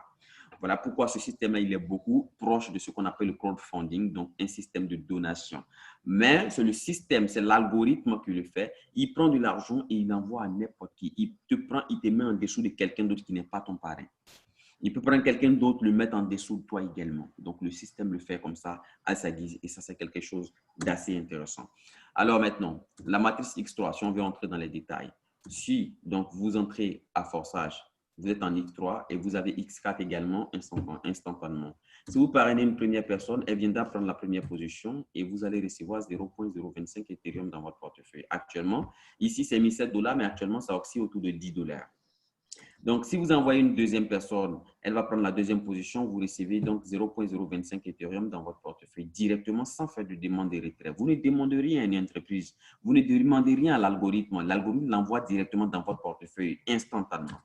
Voilà pourquoi ce système-là, il est beaucoup proche de ce qu'on appelle le crowdfunding, donc un système de donation. Mais c'est le système, c'est l'algorithme qui le fait. Il prend de l'argent et il l'envoie à n'importe qui. Il te met en dessous de quelqu'un d'autre qui n'est pas ton parrain. Il peut prendre quelqu'un d'autre, le mettre en dessous de toi également. Donc, le système le fait comme ça, à sa guise. Et ça, c'est quelque chose d'assez intéressant. Alors maintenant, la matrice X3, si on veut entrer dans les détails. Si donc, vous entrez à Forçage, vous êtes en X3 et vous avez X4 également instantanément. Si vous parrainez une première personne, elle viendra prendre la première position et vous allez recevoir 0,025 Ethereum dans votre portefeuille. Actuellement, ici, c'est 17 $, mais actuellement, ça oscille autour de 10 $. Donc, si vous envoyez une deuxième personne, elle va prendre la deuxième position, vous recevez donc 0,025 Ethereum dans votre portefeuille directement sans faire de demande de retrait. Vous ne demandez rien à une entreprise, vous ne demandez rien à l'algorithme. L'algorithme l'envoie directement dans votre portefeuille instantanément.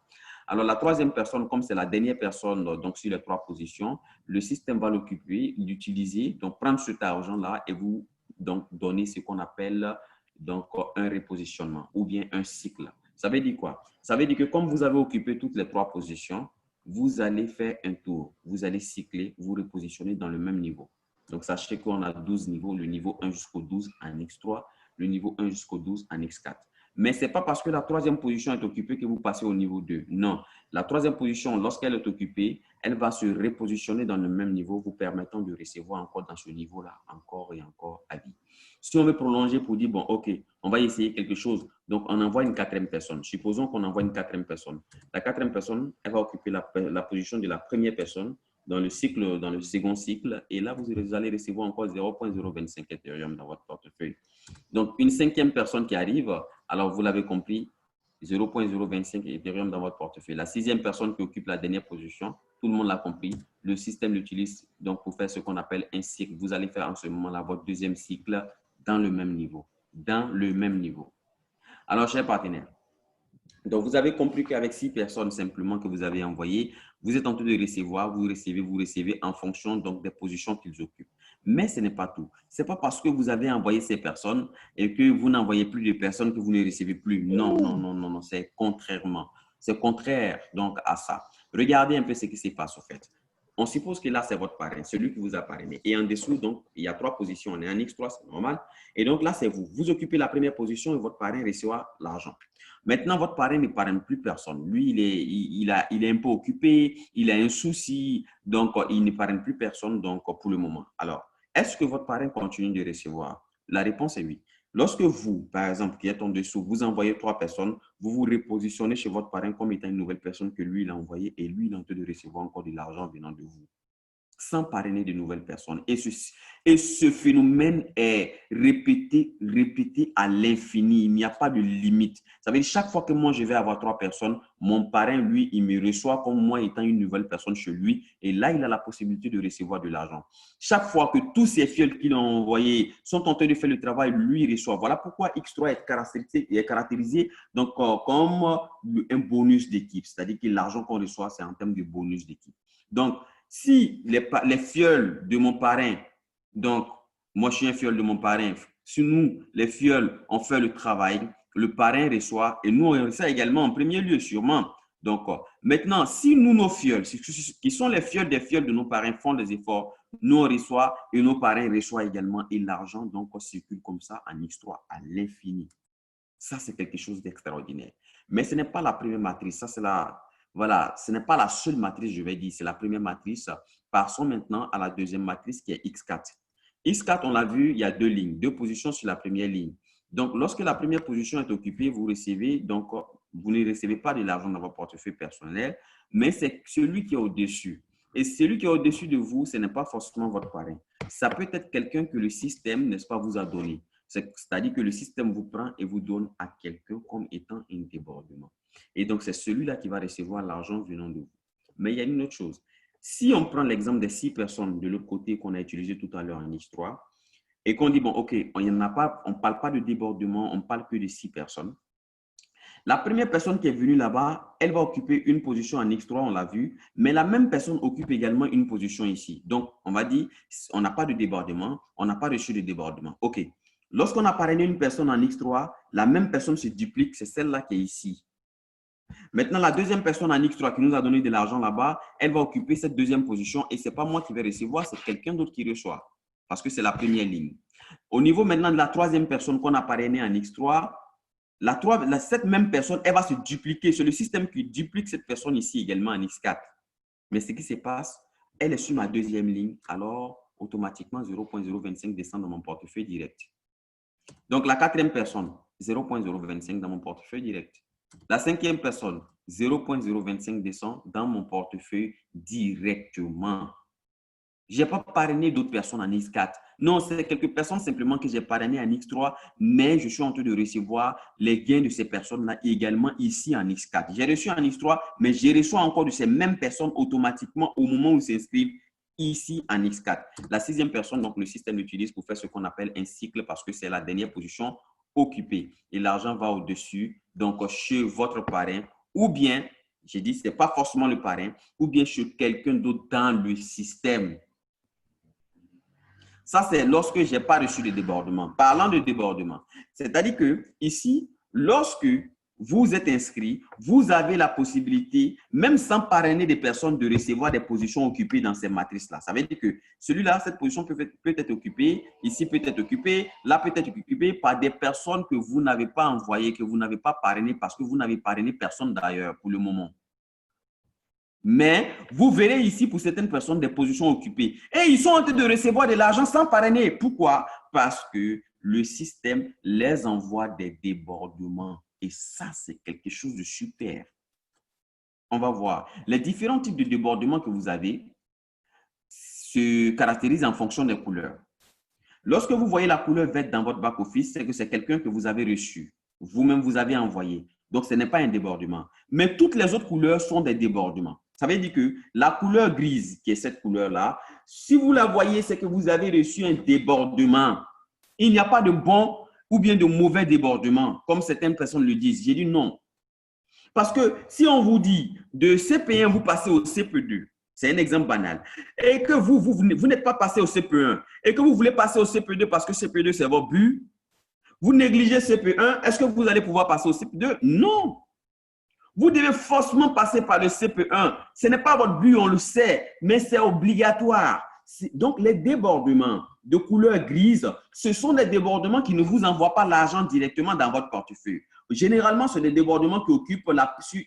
Alors, la troisième personne, comme c'est la dernière personne donc sur les 3 positions, le système va l'occuper, l'utiliser, donc prendre cet argent-là et vous donc donner ce qu'on appelle donc un repositionnement ou bien un cycle. Ça veut dire quoi? Ça veut dire que comme vous avez occupé toutes les 3 positions, vous allez faire un tour. Vous allez cycler, vous repositionner dans le même niveau. Donc, sachez qu'on a 12 niveaux, le niveau 1 jusqu'au 12 en X3, le niveau 1 jusqu'au 12 en X4. Mais ce n'est pas parce que la 3e position est occupée que vous passez au niveau 2. Non, la 3e position, lorsqu'elle est occupée, elle va se repositionner dans le même niveau, vous permettant de recevoir encore dans ce niveau-là, encore et encore à vie. Si on veut prolonger pour dire, bon, OK, on va essayer quelque chose, donc on envoie une 4e personne. Supposons qu'on envoie une 4e personne. La 4e personne, elle va occuper la position de la première personne dans le cycle, dans le second cycle, et là, vous allez recevoir encore 0,025 Ethereum dans votre portefeuille. Donc, une 5e personne qui arrive, alors vous l'avez compris, 0,025 Ethereum dans votre portefeuille. La 6e personne qui occupe la dernière position, tout le monde l'a compris, le système l'utilise donc pour faire ce qu'on appelle un cycle. Vous allez faire en ce moment-là votre 2e cycle dans le même niveau. Dans le même niveau. Alors, chers partenaires, donc vous avez compris qu'avec 6 personnes simplement que vous avez envoyées, vous êtes en train de recevoir, vous recevez en fonction donc des positions qu'ils occupent. Mais ce n'est pas tout. Ce n'est pas parce que vous avez envoyé ces personnes et que vous n'envoyez plus de personnes que vous ne recevez plus. Non, non, non, non, non, c'est contrairement. C'est contraire donc à ça. Regardez un peu ce qui se passe au fait. On suppose que là, c'est votre parrain, celui qui vous a parrainé. Et en dessous, donc, il y a 3 positions. On est en X3, c'est normal. Et donc là, c'est vous. Vous occupez la première position et votre parrain reçoit l'argent. Maintenant, votre parrain ne parraine plus personne. Lui, il est un peu occupé, il a un souci, donc il ne parraine plus personne donc, pour le moment. Alors, est-ce que votre parrain continue de recevoir? La réponse est oui. Lorsque vous, par exemple, qui êtes en dessous, vous envoyez 3 personnes, vous vous repositionnez chez votre parrain comme étant une nouvelle personne que lui, il a envoyée et lui, il est en train de recevoir encore de l'argent venant de vous, sans parrainer de nouvelles personnes. Et ce phénomène est répété à l'infini. Il n'y a pas de limite. Ça veut dire chaque fois que moi, je vais avoir 3 personnes, mon parrain, lui, il me reçoit comme moi étant une nouvelle personne chez lui. Et là, il a la possibilité de recevoir de l'argent. Chaque fois que tous ces fioles qu'il a envoyés sont en train de faire le travail, lui, il reçoit. Voilà pourquoi X3 est caractérisé donc, comme un bonus d'équipe. C'est-à-dire que l'argent qu'on reçoit, c'est en termes de bonus d'équipe. Donc, si les fioles de mon parrain, donc moi je suis un fiole de mon parrain, si nous, les fioles, on fait le travail, le parrain reçoit et nous on reçoit également en premier lieu sûrement. Donc, maintenant, si nous, nos fioles, qui sont les fioles des fioles de nos parrains, font des efforts, nous, on reçoit et nos parrains reçoivent également. Et l'argent, donc, circule comme ça en X3 à l'infini. Ça, c'est quelque chose d'extraordinaire. Mais ce n'est pas la première matrice. Ça, c'est voilà, ce n'est pas la seule matrice, je vais dire. C'est la première matrice. Passons maintenant à la deuxième matrice qui est X4. X4, on l'a vu, il y a deux lignes, deux positions sur la première ligne. Donc, lorsque la première position est occupée, vous recevez, donc, vous ne recevez pas de l'argent dans votre portefeuille personnel, mais c'est celui qui est au-dessus. Et celui qui est au-dessus de vous, ce n'est pas forcément votre parrain. Ça peut être quelqu'un que le système, n'est-ce pas, vous a donné. C'est-à-dire que le système vous prend et vous donne à quelqu'un comme étant un débordement. Et donc, c'est celui-là qui va recevoir l'argent venant de vous. Mais il y a une autre chose. Si on prend l'exemple des 6 personnes de l'autre côté qu'on a utilisé tout à l'heure en X3, et qu'on dit, bon, OK, on ne parle pas de débordement, on parle que de 6 personnes. La première personne qui est venue là-bas, elle va occuper une position en X3, on l'a vu, mais la même personne occupe également une position ici. Donc, on va dire, on n'a pas de débordement, on n'a pas reçu de débordement. OK. Lorsqu'on a parrainé une personne en X3, la même personne se duplique, c'est celle-là qui est ici. Maintenant, la deuxième personne en X3 qui nous a donné de l'argent là-bas, elle va occuper cette deuxième position et ce n'est pas moi qui vais recevoir, c'est quelqu'un d'autre qui reçoit parce que c'est la première ligne. Au niveau maintenant de la troisième personne qu'on a parrainée en X3, cette même personne, elle va se dupliquer. C'est le système qui duplique cette personne ici également en X4. Mais ce qui se passe, elle est sur ma deuxième ligne, alors automatiquement 0.025 descend dans mon portefeuille direct. Donc la quatrième personne, 0.025 dans mon portefeuille direct. La cinquième personne, 0.025 descend dans mon portefeuille directement. Je n'ai pas parrainé d'autres personnes en X4. Non, c'est quelques personnes simplement que j'ai parrainé en X3, mais je suis en train de recevoir les gains de ces personnes-là également ici en X4. J'ai reçu en X3, mais je reçois encore de ces mêmes personnes automatiquement au moment où ils s'inscrivent ici en X4. La sixième personne, donc le système l'utilise pour faire ce qu'on appelle un cycle parce que c'est la dernière position occupée. Et l'argent va au-dessus, donc chez votre parrain ou bien, j'ai dit, ce n'est pas forcément le parrain, ou bien chez quelqu'un d'autre dans le système. Ça, c'est lorsque je n'ai pas reçu de débordement. Parlant de débordement, c'est-à-dire que ici, lorsque vous êtes inscrit, vous avez la possibilité, même sans parrainer des personnes, de recevoir des positions occupées dans ces matrices-là. Ça veut dire que celui-là, cette position peut être occupée, ici peut être occupée, là peut être occupée par des personnes que vous n'avez pas envoyées, que vous n'avez pas parrainées parce que vous n'avez parrainé personne d'ailleurs pour le moment. Mais vous verrez ici pour certaines personnes des positions occupées. Et ils sont en train de recevoir de l'argent sans parrainer. Pourquoi? Parce que le système les envoie des débordements. Et ça, c'est quelque chose de super. On va voir. Les différents types de débordements que vous avez se caractérisent en fonction des couleurs. Lorsque vous voyez la couleur verte dans votre back-office, c'est que c'est quelqu'un que vous avez reçu. Vous-même, vous avez envoyé. Donc, ce n'est pas un débordement. Mais toutes les autres couleurs sont des débordements. Ça veut dire que la couleur grise, qui est cette couleur-là, si vous la voyez, c'est que vous avez reçu un débordement. Il n'y a pas de bon ou bien de mauvais débordement, comme certaines personnes le disent. J'ai dit non. Parce que si on vous dit de CP1, vous passez au CP2, c'est un exemple banal, et que vous n'êtes pas passé au CP1, et que vous voulez passer au CP2 parce que CP2, c'est votre but, vous négligez CP1, est-ce que vous allez pouvoir passer au CP2? Non. Vous devez forcément passer par le CP1. Ce n'est pas votre but, on le sait, mais c'est obligatoire. Donc, les débordements de couleur grise, ce sont des débordements qui ne vous envoient pas l'argent directement dans votre portefeuille. Généralement, ce sont des débordements qui occupent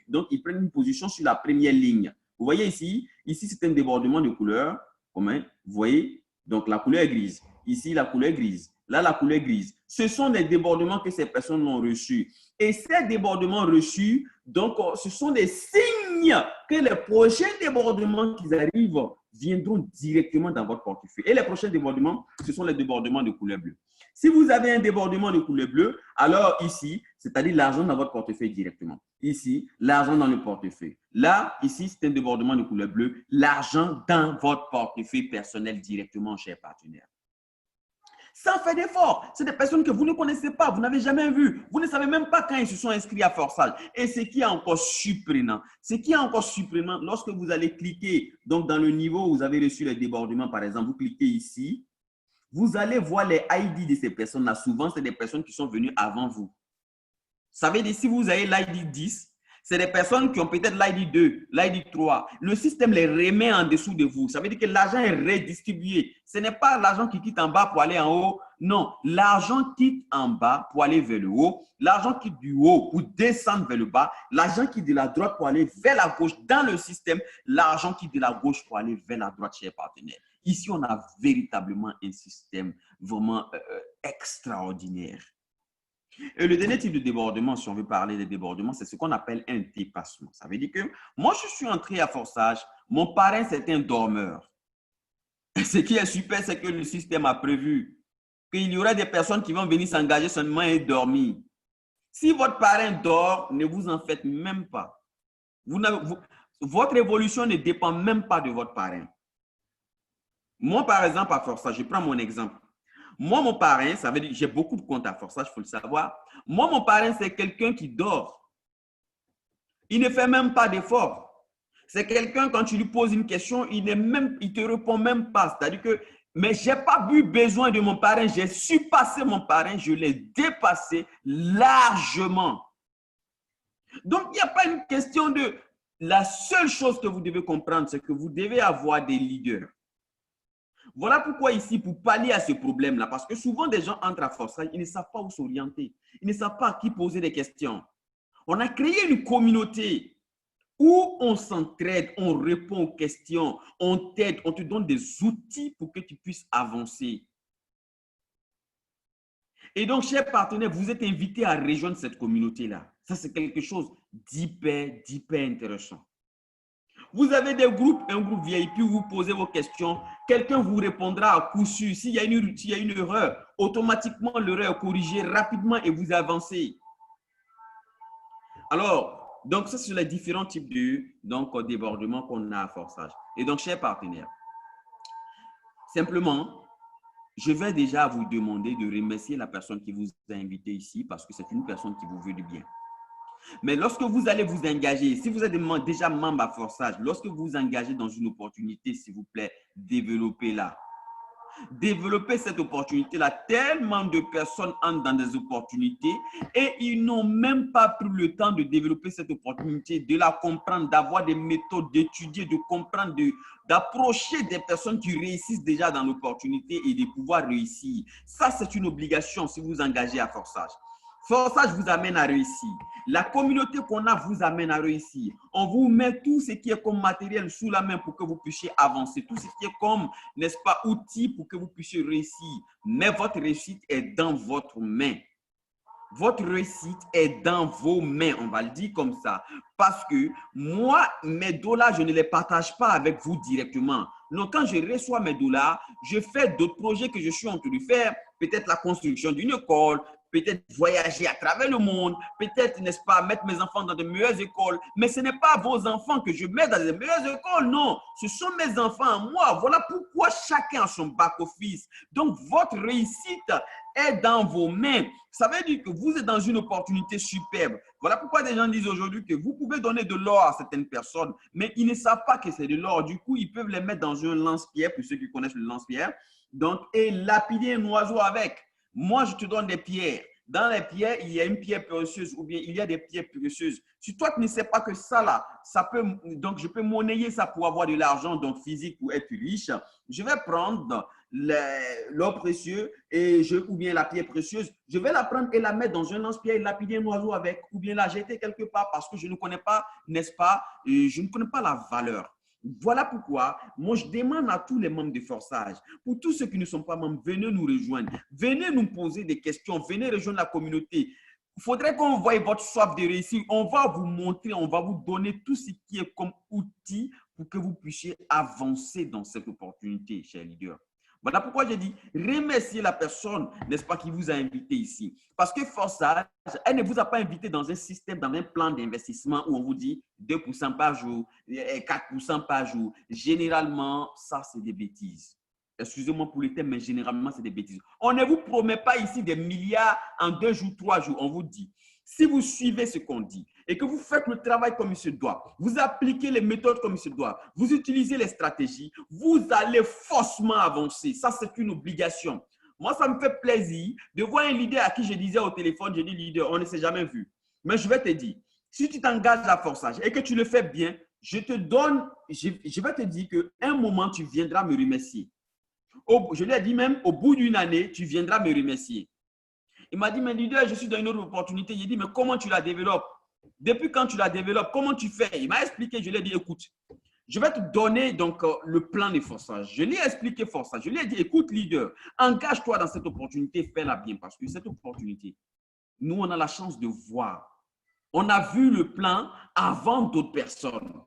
donc ils prennent une position sur la première ligne. Vous voyez ici, c'est un débordement de couleur. Vous voyez, donc la couleur est grise. Ici, la couleur est grise. Là, la couleur est grise. Ce sont des débordements que ces personnes ont reçus. Et ces débordements reçus, donc, ce sont des signes que les prochains débordements qui arrivent viendront directement dans votre portefeuille. Et les prochains débordements, ce sont les débordements de couleur bleue. Si vous avez un débordement de couleur bleue, alors ici, c'est-à-dire l'argent dans votre portefeuille directement. Ici, l'argent dans le portefeuille. Là, ici, c'est un débordement de couleur bleue, l'argent dans votre portefeuille personnel directement, chers partenaires. Sans faire d'effort. C'est des personnes que vous ne connaissez pas, vous n'avez jamais vu. Vous ne savez même pas quand ils se sont inscrits à Forçage. Et ce qui est encore surprenant, lorsque vous allez cliquer donc dans le niveau où vous avez reçu les débordements, par exemple, vous cliquez ici, vous allez voir les ID de ces personnes-là. Souvent, c'est des personnes qui sont venues avant vous. Ça veut dire si vous avez l'ID 10, C'est des personnes qui ont peut-être l'ID 2, l'ID 3. Le système les remet en dessous de vous. Ça veut dire que l'argent est redistribué. Ce n'est pas l'argent qui quitte en bas pour aller en haut. Non, l'argent quitte en bas pour aller vers le haut. L'argent quitte du haut pour descendre vers le bas. L'argent quitte de la droite pour aller vers la gauche dans le système. L'argent quitte de la gauche pour aller vers la droite chez les partenaires. Ici, on a véritablement un système vraiment extraordinaire. Et le dernier type de débordement, si on veut parler de débordement, c'est ce qu'on appelle un dépassement. Ça veut dire que moi, je suis entré à forçage, mon parrain, c'est un dormeur. Ce qui est super, c'est que le système a prévu qu'il y aura des personnes qui vont venir s'engager seulement et dormir. Si votre parrain dort, ne vous en faites même pas. Votre évolution ne dépend même pas de votre parrain. Moi, par exemple, à forçage, je prends mon exemple. Moi, mon parrain, ça veut dire que j'ai beaucoup de comptes à forçage, il faut le savoir. Moi, mon parrain, c'est quelqu'un qui dort. Il ne fait même pas d'effort. C'est quelqu'un, quand tu lui poses une question, il ne te répond même pas. C'est-à-dire que, mais je n'ai pas eu besoin de mon parrain. J'ai surpassé mon parrain, je l'ai dépassé largement. Donc, il n'y a pas une question de… La seule chose que vous devez comprendre, c'est que vous devez avoir des leaders. Voilà pourquoi ici, pour pallier à ce problème-là, parce que souvent des gens entrent à forçage, ils ne savent pas où s'orienter. Ils ne savent pas à qui poser des questions. On a créé une communauté où on s'entraide, on répond aux questions, on t'aide, on te donne des outils pour que tu puisses avancer. Et donc, chers partenaires, vous êtes invités à rejoindre cette communauté-là. Ça, c'est quelque chose d'hyper intéressant. Vous avez des groupes, un groupe VIP où vous posez vos questions, quelqu'un vous répondra à coup sûr. S'il y a une erreur, automatiquement l'erreur est corrigée rapidement et vous avancez. Alors, donc ça, c'est les différents types de débordements qu'on a à forçage. Et donc, chers partenaires, simplement, je vais déjà vous demander de remercier la personne qui vous a invité ici parce que c'est une personne qui vous veut du bien. Mais lorsque vous allez vous engager, si vous êtes déjà membre à forçage, lorsque vous vous engagez dans une opportunité, s'il vous plaît, développez-la. Développez cette opportunité-là. Tellement de personnes entrent dans des opportunités et ils n'ont même pas pris le temps de développer cette opportunité, de la comprendre, d'avoir des méthodes, d'étudier, de comprendre, d'approcher des personnes qui réussissent déjà dans l'opportunité et de pouvoir réussir. Ça, c'est une obligation si vous vous engagez à forçage. Forçage vous amène à réussir. La communauté qu'on a vous amène à réussir. On vous met tout ce qui est comme matériel sous la main pour que vous puissiez avancer. Tout ce qui est comme, n'est-ce pas, outils pour que vous puissiez réussir. Mais votre réussite est dans votre main. Votre réussite est dans vos mains, on va le dire comme ça. Parce que moi, mes dollars, je ne les partage pas avec vous directement. Donc, quand je reçois mes dollars, je fais d'autres projets que je suis en train de faire. Peut-être la construction d'une école, peut-être voyager à travers le monde, peut-être, n'est-ce pas, mettre mes enfants dans de meilleures écoles. Mais ce n'est pas vos enfants que je mets dans de meilleures écoles, non. Ce sont mes enfants à moi. Voilà pourquoi chacun a son back-office. Donc, votre réussite est dans vos mains. Ça veut dire que vous êtes dans une opportunité superbe. Voilà pourquoi des gens disent aujourd'hui que vous pouvez donner de l'or à certaines personnes, mais ils ne savent pas que c'est de l'or. Du coup, ils peuvent les mettre dans un lance-pierre, pour ceux qui connaissent le lance-pierre, donc, et lapider un oiseau avec. Moi, je te donne des pierres. Dans les pierres, il y a une pierre précieuse ou bien il y a des pierres précieuses. Si toi, tu ne sais pas que ça là, donc je peux monnayer ça pour avoir de l'argent, donc physique pour être riche, je vais prendre l'or précieux ou bien la pierre précieuse, je vais la prendre et la mettre dans un lance-pierre et lapider un oiseau avec ou bien la jeter quelque part parce que je ne connais pas, n'est-ce pas, je ne connais pas la valeur. Voilà pourquoi, moi, je demande à tous les membres de Forçage, pour tous ceux qui ne sont pas membres, venez nous rejoindre, venez nous poser des questions, venez rejoindre la communauté. Il faudrait qu'on voie votre soif de réussir. On va vous montrer, on va vous donner tout ce qui est comme outil pour que vous puissiez avancer dans cette opportunité, chers leaders. Voilà pourquoi j'ai dit, remerciez la personne, n'est-ce pas, qui vous a invité ici. Parce que Forçage, elle ne vous a pas invité dans un système, dans un plan d'investissement où on vous dit 2% par jour, 4% par jour. Généralement, ça, c'est des bêtises. Excusez-moi pour le thème, mais généralement, c'est des bêtises. On ne vous promet pas ici des milliards en 2 jours, 3 jours. On vous dit, si vous suivez ce qu'on dit et que vous faites le travail comme il se doit, vous appliquez les méthodes comme il se doit, vous utilisez les stratégies, vous allez forcément avancer. Ça, c'est une obligation. Moi, ça me fait plaisir de voir un leader à qui je disais au téléphone, je dis leader, on ne s'est jamais vu. Mais je vais te dire, Si tu t'engages à forçage et que tu le fais bien, je vais te dire qu'à un moment, tu viendras me remercier. Je lui ai dit même, au bout d'une année, tu viendras me remercier. Il m'a dit, mais leader, je suis dans une autre opportunité. Il dit, mais comment tu la développes? Depuis quand tu la développes, comment tu fais? Il m'a expliqué, je lui ai dit, écoute, je vais te donner donc le plan de forçage. Je lui ai expliqué forçage. Je lui ai dit, écoute, leader, engage-toi dans cette opportunité, fais-la bien parce que cette opportunité, nous, on a la chance de voir. On a vu le plan avant d'autres personnes.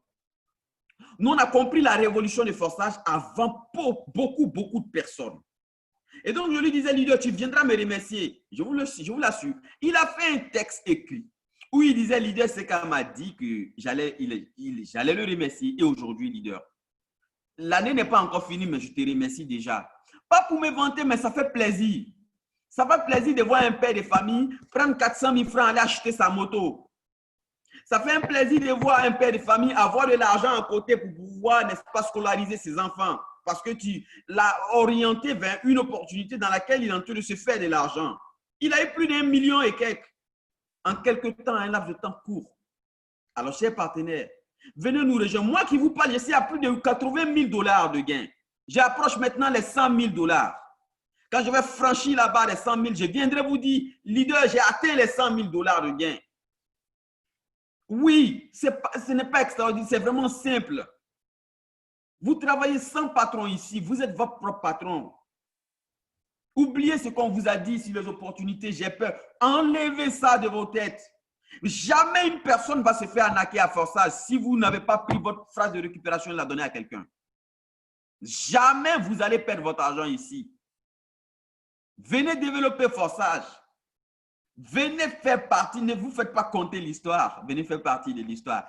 Nous, on a compris la révolution du forçage avant beaucoup de personnes. Et donc, je lui disais, leader, tu viendras me remercier. Je vous l'assure. Il a fait un texte écrit où il disait, leader, c'est quand m'a dit que j'allais le remercier. Et aujourd'hui, leader, l'année n'est pas encore finie, mais je te remercie déjà. Pas pour me vanter, mais ça fait plaisir. Ça fait plaisir de voir un père de famille prendre 400 000 francs, aller acheter sa moto. Ça fait un plaisir de voir un père de famille avoir de l'argent à côté pour pouvoir, n'est-ce pas, scolariser ses enfants. Parce que tu l'as orienté vers une opportunité dans laquelle il est en train de se faire de l'argent. Il a eu plus d'1 million et quelques en quelques temps, un laps de temps court. Alors, chers partenaires, venez nous rejoindre. Moi qui vous parle, je suis à plus de 80 000 $ de gains. J'approche maintenant les 100 000 $. Quand je vais franchir la barre des 100 000, je viendrai vous dire, leader, j'ai atteint les 100 000 $ de gains. Oui, ce n'est pas extraordinaire, c'est vraiment simple. Vous travaillez sans patron ici, vous êtes votre propre patron. Oubliez ce qu'on vous a dit sur les opportunités, j'ai peur. Enlevez ça de vos têtes. Jamais une personne ne va se faire arnaquer à forçage si vous n'avez pas pris votre phrase de récupération et la donner à quelqu'un. Jamais vous allez perdre votre argent ici. Venez développer forçage. Venez faire partie, ne vous faites pas compter l'histoire. Venez faire partie de l'histoire.